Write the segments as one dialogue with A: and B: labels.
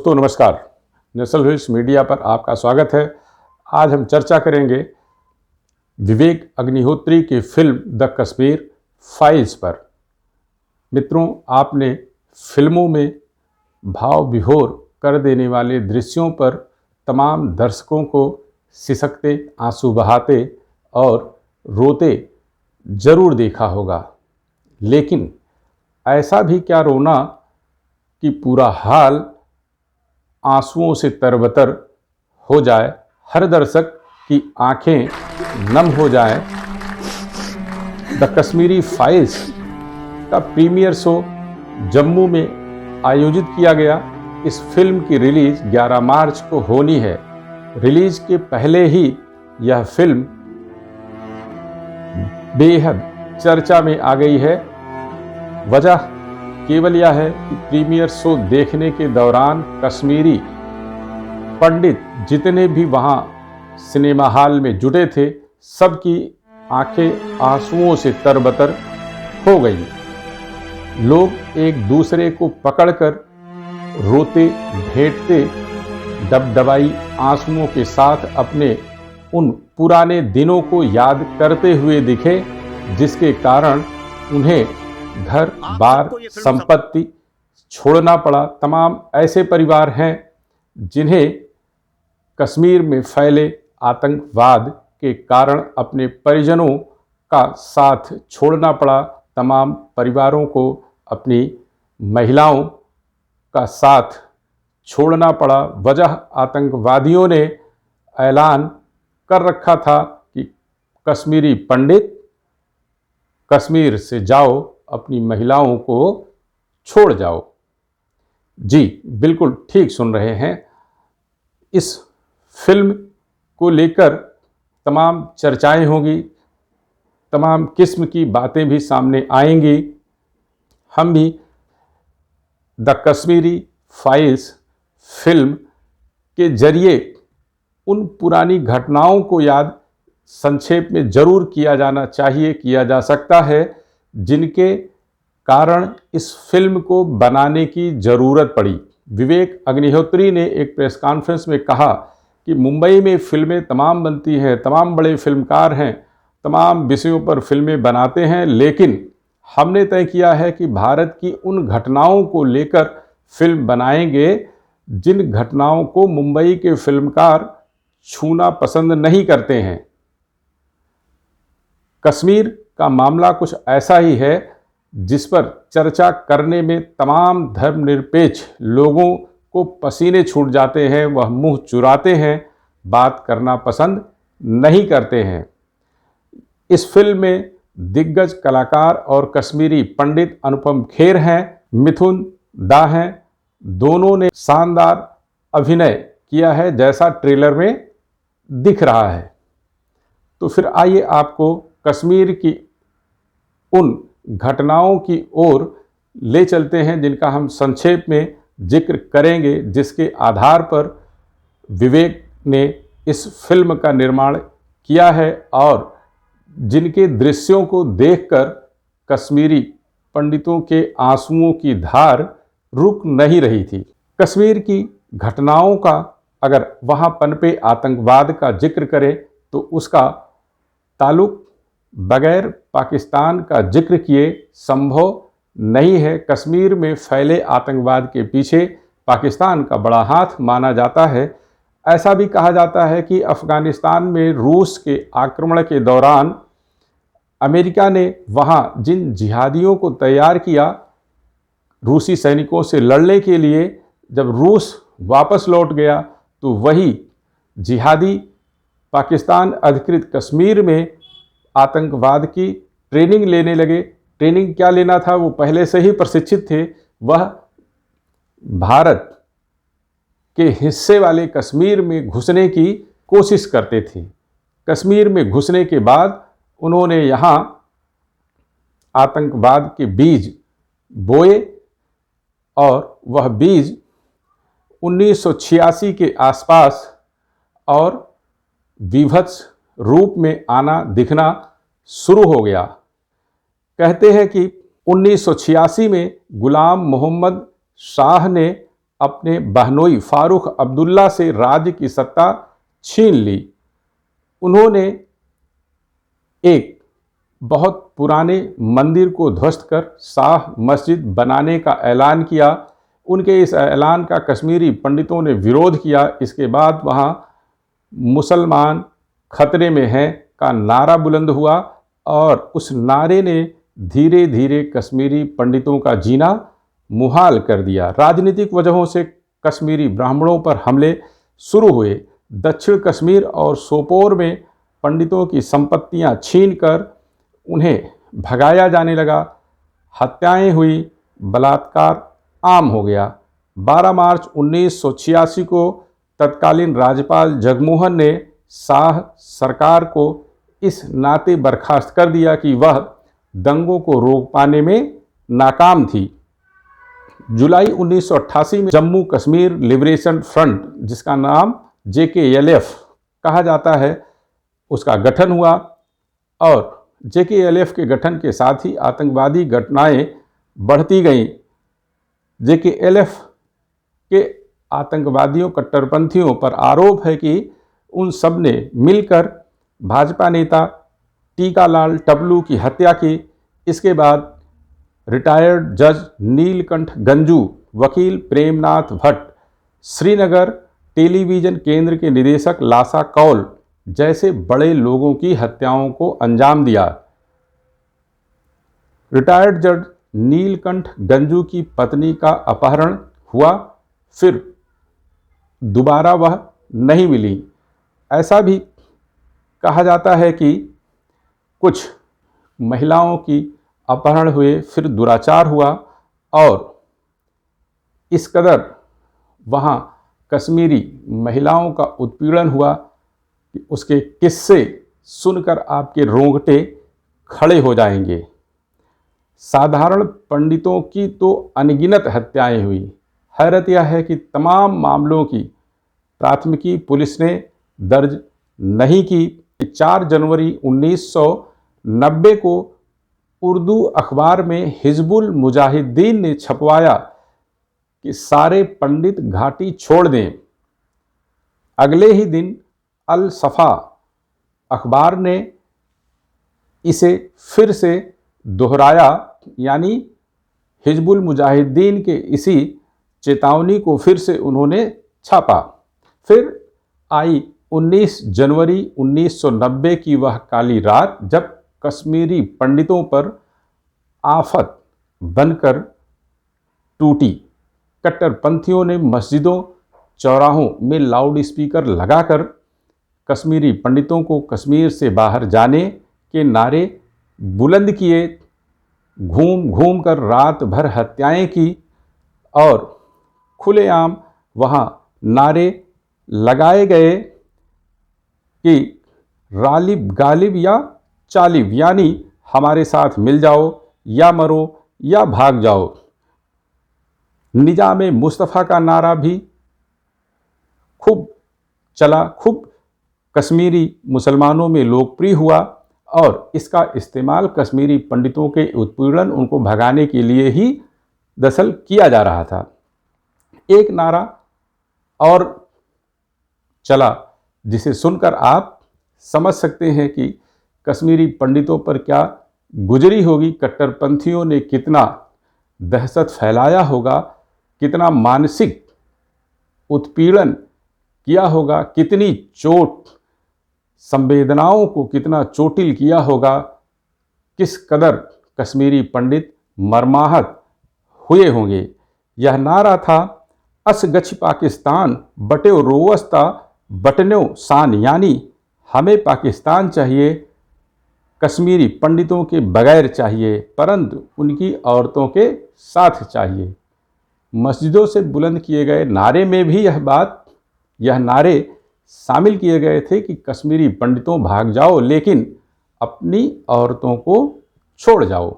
A: दोस्तों नमस्कार। National hills media पर आपका स्वागत है। आज हम चर्चा करेंगे विवेक अग्निहोत्री की फिल्म द कश्मीर फाइल्स पर। मित्रों, आपने फिल्मों में भाव विभोर कर देने वाले दृश्यों पर तमाम दर्शकों को सिसकते, आंसू बहाते और रोते जरूर देखा होगा, लेकिन ऐसा भी क्या रोना कि पूरा हाल आंसुओं से तरबतर हो जाए, हर दर्शक की आंखें नम हो जाएं। द कश्मीरी फाइल्स का प्रीमियर शो जम्मू में आयोजित किया गया। इस फिल्म की रिलीज 11 मार्च को होनी है। रिलीज के पहले ही यह फिल्म बेहद चर्चा में आ गई है। वजह केवल यह है कि प्रीमियर शो देखने के दौरान कश्मीरी पंडित जितने भी वहां सिनेमा हॉल में जुटे थे, सबकी आंखें आंसुओं से तरबतर हो गई। लोग एक दूसरे को पकड़कर रोते, भेंटते, दबदबाई आंसुओं के साथ अपने उन पुराने दिनों को याद करते हुए दिखे, जिसके कारण उन्हें घर बार संपत्ति छोड़ना पड़ा। तमाम ऐसे परिवार हैं जिन्हें कश्मीर में फैले आतंकवाद के कारण अपने परिजनों का साथ छोड़ना पड़ा। तमाम परिवारों को अपनी महिलाओं का साथ छोड़ना पड़ा। वजह आतंकवादियों ने ऐलान कर रखा था कि कश्मीरी पंडित कश्मीर से जाओ, अपनी महिलाओं को छोड़ जाओ। जी बिल्कुल ठीक सुन रहे हैं। इस फिल्म को लेकर तमाम चर्चाएं होंगी, तमाम किस्म की बातें भी सामने आएंगी। हम भी द कश्मीरी फाइल्स फिल्म के जरिए उन पुरानी घटनाओं को याद संक्षेप में जरूर किया जाना चाहिए, किया जा सकता है, जिनके कारण इस फिल्म को बनाने की ज़रूरत पड़ी। विवेक अग्निहोत्री ने एक प्रेस कॉन्फ्रेंस में कहा कि मुंबई में फिल्में तमाम बनती हैं, तमाम बड़े फिल्मकार हैं, तमाम विषयों पर फिल्में बनाते हैं, लेकिन हमने तय किया है कि भारत की उन घटनाओं को लेकर फिल्म बनाएंगे जिन घटनाओं को मुंबई के फिल्मकार छूना पसंद नहीं करते हैं। कश्मीर का मामला कुछ ऐसा ही है जिस पर चर्चा करने में तमाम धर्मनिरपेक्ष लोगों को पसीने छूट जाते हैं, वह मुंह चुराते हैं, बात करना पसंद नहीं करते हैं। इस फिल्म में दिग्गज कलाकार और कश्मीरी पंडित अनुपम खेर हैं, मिथुन दा हैं। दोनों ने शानदार अभिनय किया है, जैसा ट्रेलर में दिख रहा है। तो फिर आइए आपको कश्मीर की उन घटनाओं की ओर ले चलते हैं जिनका हम संक्षेप में जिक्र करेंगे, जिसके आधार पर विवेक ने इस फिल्म का निर्माण किया है और जिनके दृश्यों को देखकर कश्मीरी पंडितों के आंसुओं की धार रुक नहीं रही थी। कश्मीर की घटनाओं का अगर वहाँ पनपे आतंकवाद का जिक्र करें तो उसका ताल्लुक बगैर पाकिस्तान का जिक्र किए संभव नहीं है। कश्मीर में फैले आतंकवाद के पीछे पाकिस्तान का बड़ा हाथ माना जाता है। ऐसा भी कहा जाता है कि अफ़गानिस्तान में रूस के आक्रमण के दौरान अमेरिका ने वहां जिन जिहादियों को तैयार किया रूसी सैनिकों से लड़ने के लिए, जब रूस वापस लौट गया तो वही जिहादी पाकिस्तान अधिकृत कश्मीर में आतंकवाद की ट्रेनिंग लेने लगे। ट्रेनिंग क्या लेना था, वो पहले से ही प्रशिक्षित थे। वह भारत के हिस्से वाले कश्मीर में घुसने की कोशिश करते थे। कश्मीर में घुसने के बाद उन्होंने यहाँ आतंकवाद के बीज बोए और वह बीज 1986 के आसपास और विभत्स रूप में आना दिखना शुरू हो गया। कहते हैं कि 1986 में गुलाम मोहम्मद शाह ने अपने बहनोई फारूक अब्दुल्ला से राज्य की सत्ता छीन ली। उन्होंने एक बहुत पुराने मंदिर को ध्वस्त कर शाह मस्जिद बनाने का ऐलान किया। उनके इस ऐलान का कश्मीरी पंडितों ने विरोध किया। इसके बाद वहाँ मुसलमान खतरे में हैं का नारा बुलंद हुआ और उस नारे ने धीरे धीरे कश्मीरी पंडितों का जीना मुहाल कर दिया। राजनीतिक वजहों से कश्मीरी ब्राह्मणों पर हमले शुरू हुए। दक्षिण कश्मीर और सोपोर में पंडितों की संपत्तियां छीनकर उन्हें भगाया जाने लगा। हत्याएं हुई, बलात्कार आम हो गया। 12 मार्च 1986 को तत्कालीन राज्यपाल जगमोहन ने शाह सरकार को इस नाते बर्खास्त कर दिया कि वह दंगों को रोक पाने में नाकाम थी। जुलाई 1988 में जम्मू कश्मीर लिबरेशन फ्रंट, जिसका नाम JKLF कहा जाता है, उसका गठन हुआ और JKLF के गठन के साथ ही आतंकवादी घटनाएं बढ़ती गईं। JKLF के आतंकवादियों, कट्टरपंथियों पर आरोप है कि उन सब ने मिलकर भाजपा नेता टीकालाल टपलू की हत्या की। इसके बाद रिटायर्ड जज नीलकंठ गंजू, वकील प्रेमनाथ भट्ट, श्रीनगर टेलीविज़न केंद्र के निदेशक लासा कौल जैसे बड़े लोगों की हत्याओं को अंजाम दिया। रिटायर्ड जज नीलकंठ गंजू की पत्नी का अपहरण हुआ, फिर दोबारा वह नहीं मिली। ऐसा भी कहा जाता है कि कुछ महिलाओं की अपहरण हुए, फिर दुराचार हुआ और इस कदर वहाँ कश्मीरी महिलाओं का उत्पीड़न हुआ कि उसके किस्से सुनकर आपके रोंगटे खड़े हो जाएंगे। साधारण पंडितों की तो अनगिनत हत्याएं हुई। हैरत यह है कि तमाम मामलों की प्राथमिकी पुलिस ने दर्ज नहीं की। 4 जनवरी 1990 को उर्दू अखबार में हिजबुल मुजाहिदीन ने छपवाया कि सारे पंडित घाटी छोड़ दें। अगले ही दिन अल सफ़ा अखबार ने इसे फिर से दोहराया, यानी हिजबुल मुजाहिदीन के इसी चेतावनी को फिर से उन्होंने छापा। फिर आई 19 जनवरी 1990 की वह काली रात जब कश्मीरी पंडितों पर आफत बनकर टूटी। कट्टरपंथियों ने मस्जिदों, चौराहों में लाउड स्पीकर लगाकर कश्मीरी पंडितों को कश्मीर से बाहर जाने के नारे बुलंद किए, घूम घूम कर रात भर हत्याएं की और खुलेआम वहाँ नारे लगाए गए कि रालिब गालिब या चालिब, यानी हमारे साथ मिल जाओ या मरो या भाग जाओ। निजाम मुस्तफ़ा का नारा भी खूब चला, खूब कश्मीरी मुसलमानों में लोकप्रिय हुआ और इसका इस्तेमाल कश्मीरी पंडितों के उत्पीड़न, उनको भगाने के लिए ही दरअसल किया जा रहा था। एक नारा और चला जिसे सुनकर आप समझ सकते हैं कि कश्मीरी पंडितों पर क्या गुजरी होगी, कट्टरपंथियों ने कितना दहशत फैलाया होगा, कितना मानसिक उत्पीड़न किया होगा, कितनी चोट, संवेदनाओं को कितना चोटिल किया होगा, किस कदर कश्मीरी पंडित मर्माहत हुए होंगे। यह नारा था अस गछ पाकिस्तान बटे रोवस्ता बटनो शान, यानी हमें पाकिस्तान चाहिए, कश्मीरी पंडितों के बगैर चाहिए, परंतु उनकी औरतों के साथ चाहिए। मस्जिदों से बुलंद किए गए नारे में भी यह नारे शामिल किए गए थे कि कश्मीरी पंडितों भाग जाओ, लेकिन अपनी औरतों को छोड़ जाओ।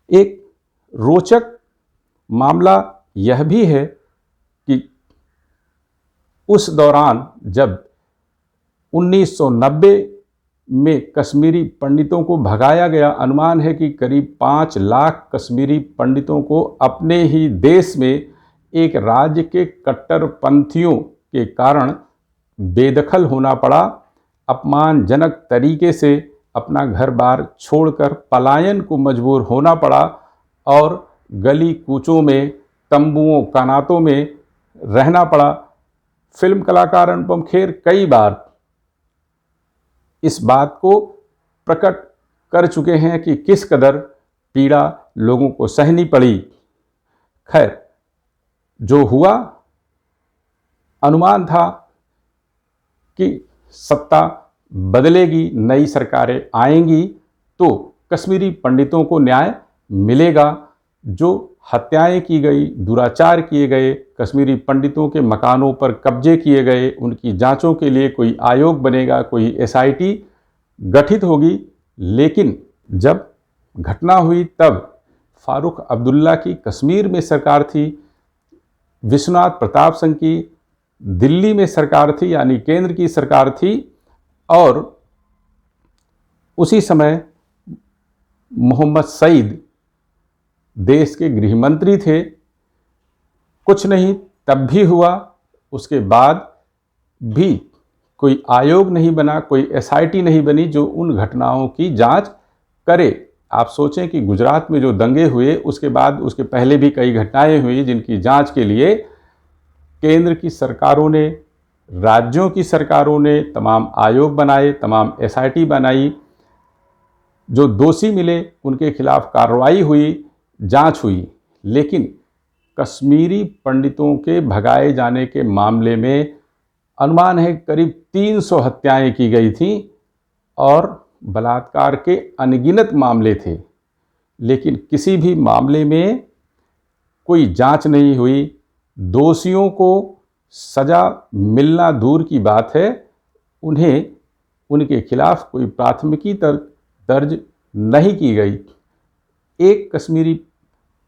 A: एक रोचक मामला यह भी है कि उस दौरान जब 1990 में कश्मीरी पंडितों को भगाया गया। अनुमान है कि करीब 5 लाख कश्मीरी पंडितों को अपने ही देश में एक राज्य के कट्टरपंथियों के कारण बेदखल होना पड़ा। अपमानजनक तरीके से अपना घर बार छोड़कर पलायन को मजबूर होना पड़ा और गली कूचों में, तंबुओं, कानातों में रहना पड़ा। फिल्म कलाकार अनुपम खेर कई बार इस बात को प्रकट कर चुके हैं कि किस कदर पीड़ा लोगों को सहनी पड़ी। खैर, जो हुआ, अनुमान था कि सत्ता बदलेगी, नई सरकारें आएंगी तो कश्मीरी पंडितों को न्याय मिलेगा। जो हत्याएं की गई, दुराचार किए गए, कश्मीरी पंडितों के मकानों पर कब्जे किए गए, उनकी जांचों के लिए कोई आयोग बनेगा, कोई एसआईटी गठित होगी। लेकिन जब घटना हुई तब फारूक अब्दुल्ला की कश्मीर में सरकार थी, विश्वनाथ प्रताप सिंह की दिल्ली में सरकार थी, यानी केंद्र की सरकार थी, और उसी समय मोहम्मद सईद देश के गृह मंत्री थे। कुछ नहीं तब भी हुआ, उसके बाद भी कोई आयोग नहीं बना, कोई एसआईटी नहीं बनी जो उन घटनाओं की जांच करे। आप सोचें कि गुजरात में जो दंगे हुए, उसके बाद उसके पहले भी कई घटनाएं हुई जिनकी जांच के लिए केंद्र की सरकारों ने, राज्यों की सरकारों ने तमाम आयोग बनाए, तमाम एसआईटी बनाई। जो दोषी मिले उनके खिलाफ कार्रवाई हुई, जांच हुई। लेकिन कश्मीरी पंडितों के भगाए जाने के मामले में अनुमान है करीब 300 हत्याएं की गई थीं और बलात्कार के अनगिनत मामले थे। लेकिन किसी भी मामले में कोई जांच नहीं हुई। दोषियों को सज़ा मिलना दूर की बात है, उन्हें उनके खिलाफ कोई प्राथमिकी दर्ज नहीं की गई। एक कश्मीरी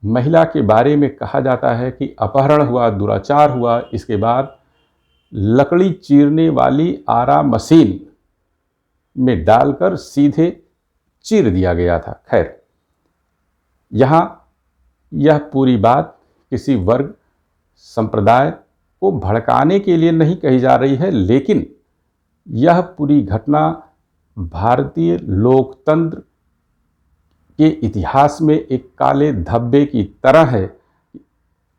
A: महिला के बारे में कहा जाता है कि अपहरण हुआ, दुराचार हुआ, इसके बाद लकड़ी चीरने वाली आरा मशीन में डालकर सीधे चीर दिया गया था। खैर, यहाँ यह पूरी बात किसी वर्ग, संप्रदाय को भड़काने के लिए नहीं कही जा रही है, लेकिन यह पूरी घटना भारतीय लोकतंत्र के इतिहास में एक काले धब्बे की तरह है।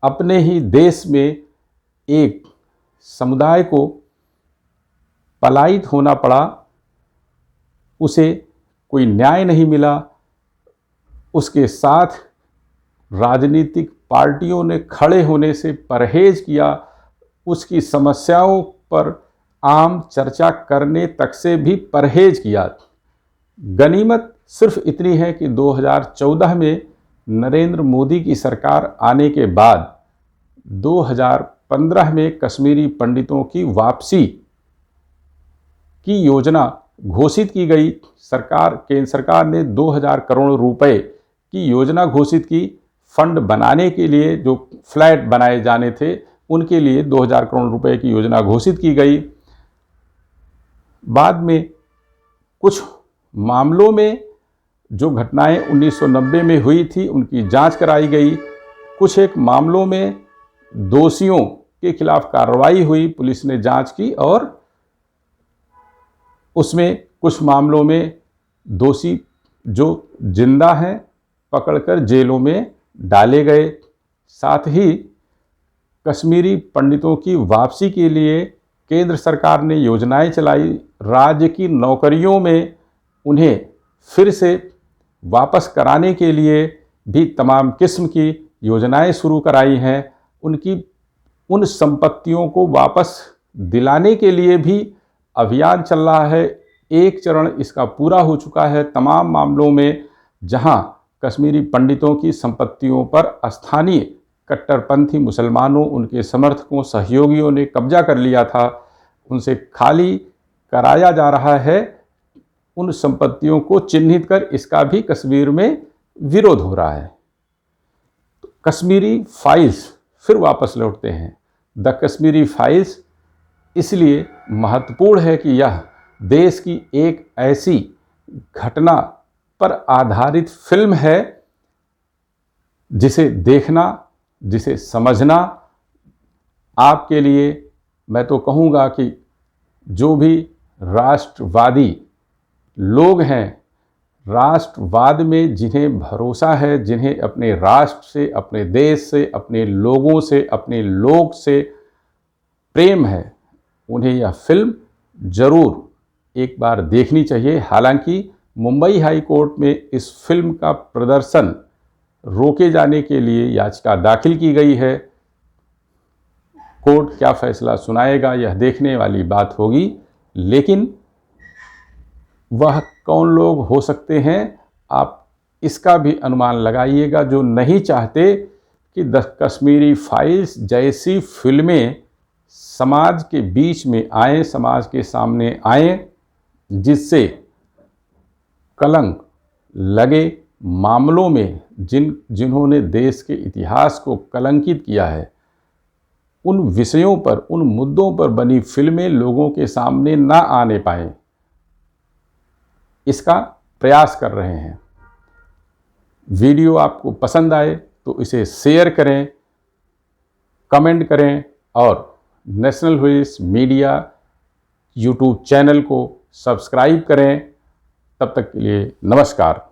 A: अपने ही देश में एक समुदाय को पलायित होना पड़ा, उसे कोई न्याय नहीं मिला, उसके साथ राजनीतिक पार्टियों ने खड़े होने से परहेज किया, उसकी समस्याओं पर आम चर्चा करने तक से भी परहेज किया। गनीमत सिर्फ इतनी है कि 2014 में नरेंद्र मोदी की सरकार आने के बाद 2015 में कश्मीरी पंडितों की वापसी की योजना घोषित की गई। केंद्र सरकार ने 2000 करोड़ रुपए की योजना घोषित की। फंड बनाने के लिए, जो फ्लैट बनाए जाने थे उनके लिए 2000 करोड़ रुपए की योजना घोषित की गई। बाद में कुछ मामलों में जो घटनाएं 1990 में हुई थी उनकी जांच कराई गई। कुछ एक मामलों में दोषियों के खिलाफ कार्रवाई हुई, पुलिस ने जांच की और उसमें कुछ मामलों में दोषी जो जिंदा हैं पकड़कर जेलों में डाले गए। साथ ही कश्मीरी पंडितों की वापसी के लिए केंद्र सरकार ने योजनाएं चलाई। राज्य की नौकरियों में उन्हें फिर से वापस कराने के लिए भी तमाम किस्म की योजनाएं शुरू कराई हैं। उनकी उन संपत्तियों को वापस दिलाने के लिए भी अभियान चल रहा है। एक चरण इसका पूरा हो चुका है। तमाम मामलों में जहां कश्मीरी पंडितों की संपत्तियों पर स्थानीय कट्टरपंथी मुसलमानों, उनके समर्थकों, सहयोगियों ने कब्जा कर लिया था, उनसे खाली कराया जा रहा है। उन संपत्तियों को चिन्हित कर इसका भी कश्मीर में विरोध हो रहा है। तो कश्मीरी फाइल्स फिर वापस लौटते हैं। द कश्मीरी फाइल्स इसलिए महत्वपूर्ण है कि यह देश की एक ऐसी घटना पर आधारित फिल्म है जिसे देखना, जिसे समझना आपके लिए, मैं तो कहूँगा कि जो भी राष्ट्रवादी लोग हैं, राष्ट्रवाद में जिन्हें भरोसा है, जिन्हें अपने राष्ट्र से, अपने देश से, अपने लोगों से, अपने लोग से प्रेम है, उन्हें यह फिल्म ज़रूर एक बार देखनी चाहिए। हालांकि मुंबई हाई कोर्ट में इस फिल्म का प्रदर्शन रोके जाने के लिए याचिका दाखिल की गई है। कोर्ट क्या फैसला सुनाएगा यह देखने वाली बात होगी, लेकिन वह कौन लोग हो सकते हैं आप इसका भी अनुमान लगाइएगा, जो नहीं चाहते कि द कश्मीरी फाइल्स जैसी फिल्में समाज के बीच में आए, समाज के सामने आए, जिससे कलंक लगे मामलों में जिन्होंने देश के इतिहास को कलंकित किया है, उन विषयों पर, उन मुद्दों पर बनी फिल्में लोगों के सामने ना आने पाएं, इसका प्रयास कर रहे हैं। वीडियो आपको पसंद आए तो इसे शेयर करें, कमेंट करें और national voice media YouTube channel को सब्सक्राइब करें। तब तक के लिए नमस्कार।